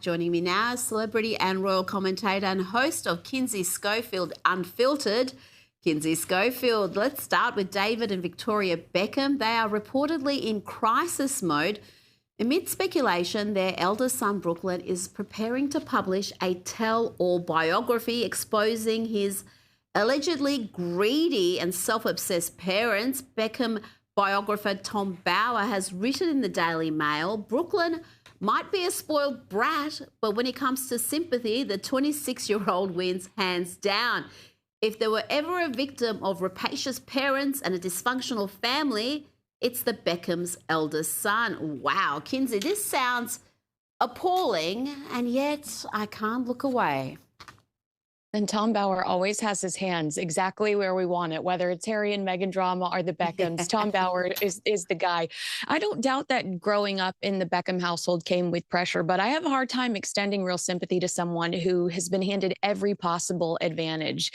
Joining me now is celebrity and royal commentator and host of Kinsey Schofield Unfiltered. Kinsey Schofield, let's start with David and Victoria Beckham. They are reportedly in crisis mode. Amid speculation, their eldest son, Brooklyn, is preparing to publish a tell-all biography exposing his allegedly greedy and self-obsessed parents. Beckham biographer Tom Bower has written in the Daily Mail, Brooklyn might be a spoiled brat, but when it comes to sympathy, the 26-year-old wins hands down. If there were ever a victim of rapacious parents and a dysfunctional family, it's the Beckham's eldest son. Wow, Kinsey, this sounds appalling, and yet I can't look away. And Tom Bower always has his hands exactly where we want it, whether it's Harry and Meghan drama or the Beckhams. Tom Bower is the guy. I don't doubt that growing up in the Beckham household came with pressure, but I have a hard time extending real sympathy to someone who has been handed every possible advantage.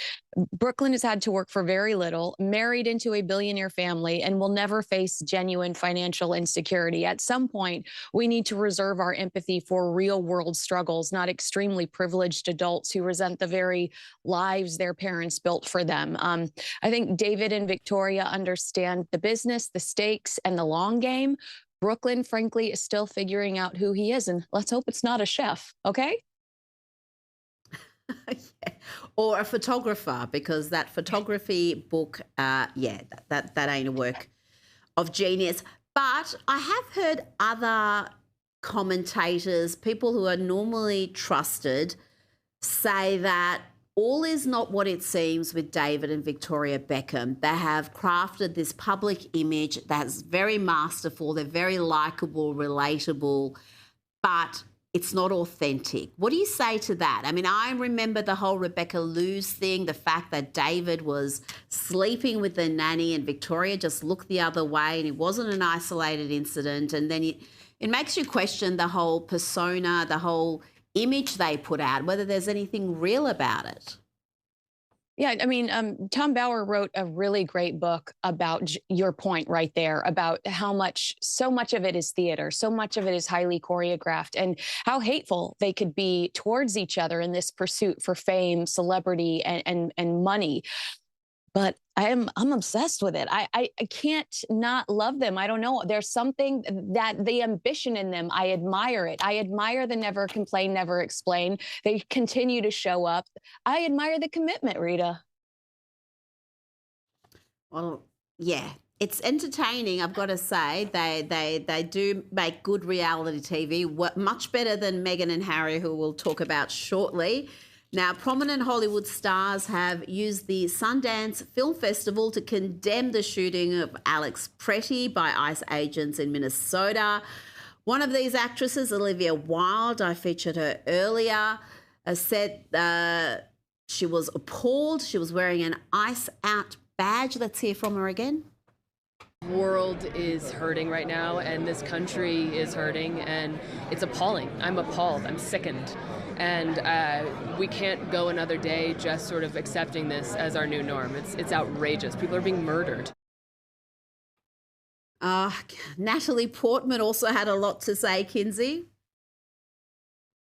Brooklyn has had to work for very little, married into a billionaire family, and will never face genuine financial insecurity. At some point, we need to reserve our empathy for real world struggles, not extremely privileged adults who resent the very lives their parents built for them. I think David and Victoria understand the business, the stakes, and the long game. Brooklyn, frankly, is still figuring out who he is, and let's hope it's not a chef, okay? Yeah. Or a photographer, because that photography book, that ain't a work of genius. But I have heard other commentators, people who are normally trusted, say that all is not what it seems with David and Victoria Beckham. They have crafted this public image that's very masterful. They're very likable, relatable, but it's not authentic. What do you say to that? I mean, I remember the whole Rebecca Lewis thing, the fact that David was sleeping with the nanny and Victoria just looked the other way and it wasn't an isolated incident. And then it makes you question the whole persona, the whole image they put out, whether there's anything real about it. Yeah, I mean, Tom Bower wrote a really great book about your point right there, about how so much of it is theater, so much of it is highly choreographed, and how hateful they could be towards each other in this pursuit for fame, celebrity, and money. But I'm obsessed with it. I can't not love them. I don't know. There's something that the ambition in them, I admire it. I admire the never complain, never explain. They continue to show up. I admire the commitment, Rita. Well, yeah, it's entertaining, I've got to say. They do make good reality TV, much better than Meghan and Harry, who we'll talk about shortly. Now, prominent Hollywood stars have used the Sundance Film Festival to condemn the shooting of Alex Pretty by ICE agents in Minnesota. One of these actresses, Olivia Wilde, I featured her earlier, said she was appalled. She was wearing an ICE Out badge. Let's hear from her again. The world is hurting right now, and this country is hurting, and it's appalling. I'm appalled. I'm sickened. And we can't go another day just sort of accepting this as our new norm. It's outrageous. People are being murdered. Natalie Portman also had a lot to say, Kinsey.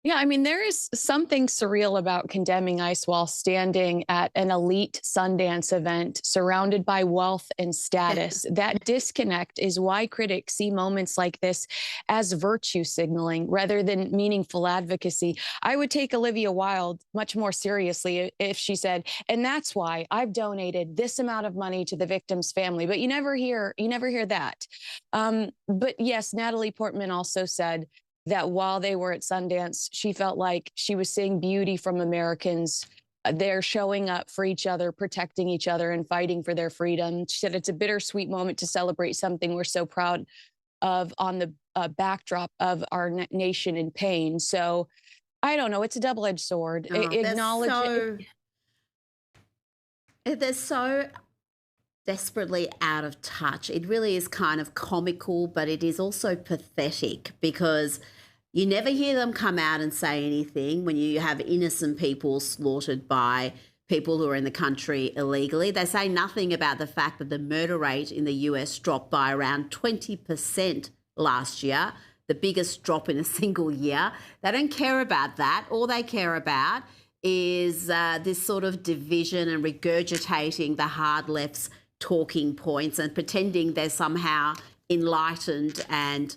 Yeah, I mean, there is something surreal about condemning ICE while standing at an elite Sundance event surrounded by wealth and status. That disconnect is why critics see moments like this as virtue signaling rather than meaningful advocacy. I would take Olivia Wilde much more seriously if she said, and that's why I've donated this amount of money to the victim's family. But you never hear that. But yes, Natalie Portman also said that while they were at Sundance, she felt like she was seeing beauty from Americans. They're showing up for each other, protecting each other, and fighting for their freedom. She said it's a bittersweet moment to celebrate something we're so proud of on the backdrop of our nation in pain. So I don't know. It's a double-edged sword. Acknowledge it. They're so desperately out of touch. It really is kind of comical, but it is also pathetic because you never hear them come out and say anything when you have innocent people slaughtered by people who are in the country illegally. They say nothing about the fact that the murder rate in the US dropped by around 20% last year. the biggest drop in a single year. They don't care about that. All they care about is this sort of division and regurgitating the hard left's talking points and pretending they're somehow enlightened and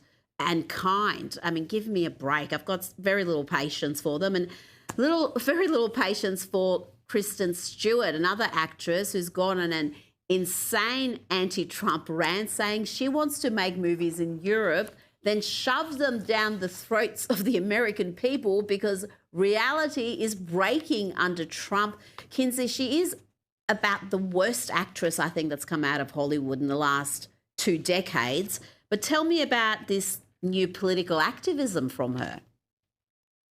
kind. I mean, give me a break. I've got very little patience for them, and very little patience for Kristen Stewart, another actress who's gone on an insane anti-Trump rant saying she wants to make movies in Europe, then shove them down the throats of the American people because reality is breaking under Trump. Kinsey, she is about the worst actress, I think, that's come out of Hollywood in the last 2 decades. But tell me about this new political activism from her.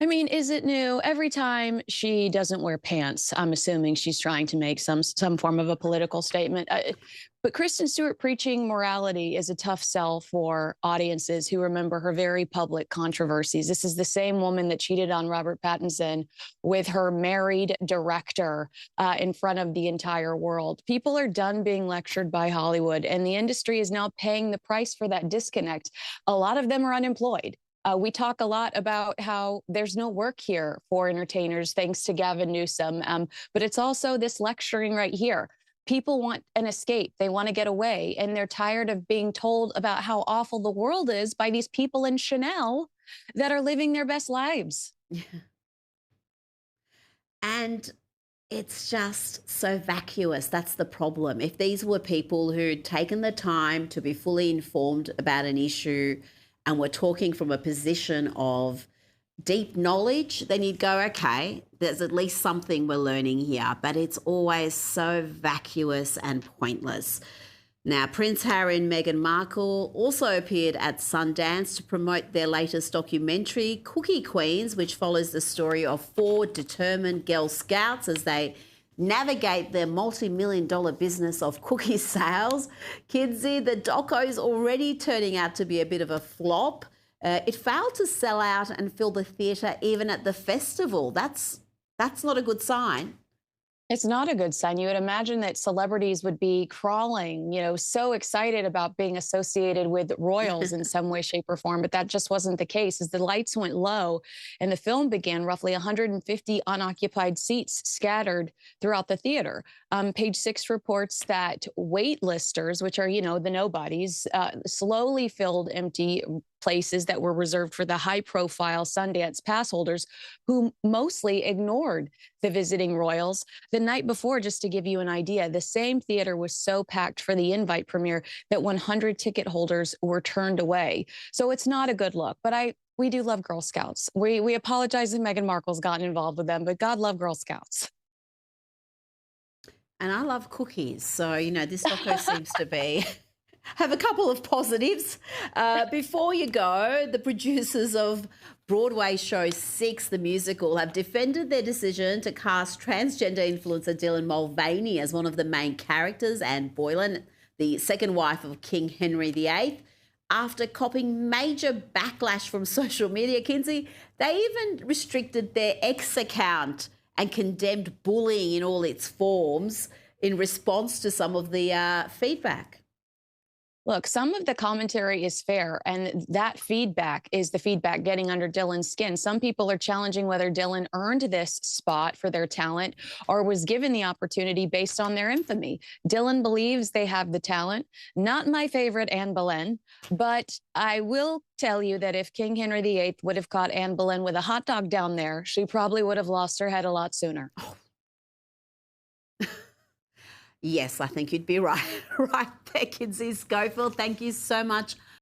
I mean, is it new? Every time she doesn't wear pants, I'm assuming she's trying to make some form of a political statement. But Kristen Stewart preaching morality is a tough sell for audiences who remember her very public controversies. This is the same woman that cheated on Robert Pattinson with her married director in front of the entire world. People are done being lectured by Hollywood, and the industry is now paying the price for that disconnect. A lot of them are unemployed. We talk a lot about how there's no work here for entertainers, thanks to Gavin Newsom. But it's also this lecturing right here. People want an escape. They want to get away. And they're tired of being told about how awful the world is by these people in Chanel that are living their best lives. Yeah. And it's just so vacuous. That's the problem. If these were people who'd taken the time to be fully informed about an issue and we're talking from a position of deep knowledge, then you'd go, okay, there's at least something we're learning here. But it's always so vacuous and pointless. Now, Prince Harry and Meghan Markle also appeared at Sundance to promote their latest documentary, Cookie Queens, which follows the story of 4 determined Girl Scouts as they navigate their multi-million-dollar business of cookie sales. Kidsy, the doco's already turning out to be a bit of a flop. It failed to sell out and fill the theatre even at the festival. That's not a good sign. It's not a good sign. You would imagine that celebrities would be crawling, so excited about being associated with royals in some way, shape, or form. But that just wasn't the case. As the lights went low and the film began, roughly 150 unoccupied seats scattered throughout the theater. Page 6 reports that waitlisters, which are, the nobodies, slowly filled empty places that were reserved for the high-profile Sundance pass holders who mostly ignored the visiting royals. The night before, just to give you an idea, the same theater was so packed for the invite premiere that 100 ticket holders were turned away. So it's not a good look, but we do love Girl Scouts. We apologize if Meghan Markle's gotten involved with them, but God love Girl Scouts. And I love cookies. So, this doco seems to have a couple of positives. Before you go, the producers of Broadway show 6, the musical, have defended their decision to cast transgender influencer Dylan Mulvaney as one of the main characters, Anne Boleyn, the second wife of King Henry VIII. After copying major backlash from social media, Kinsey, they even restricted their X account and condemned bullying in all its forms in response to some of the feedback. Look, some of the commentary is fair, and that feedback is the feedback getting under Dylan's skin. Some people are challenging whether Dylan earned this spot for their talent or was given the opportunity based on their infamy. Dylan believes they have the talent. Not my favorite, Anne Boleyn, but I will tell you that if King Henry VIII would have caught Anne Boleyn with a hot dog down there, she probably would have lost her head a lot sooner. Oh. Yes, I think you'd be right there, Kinsey Schofield. Thank you so much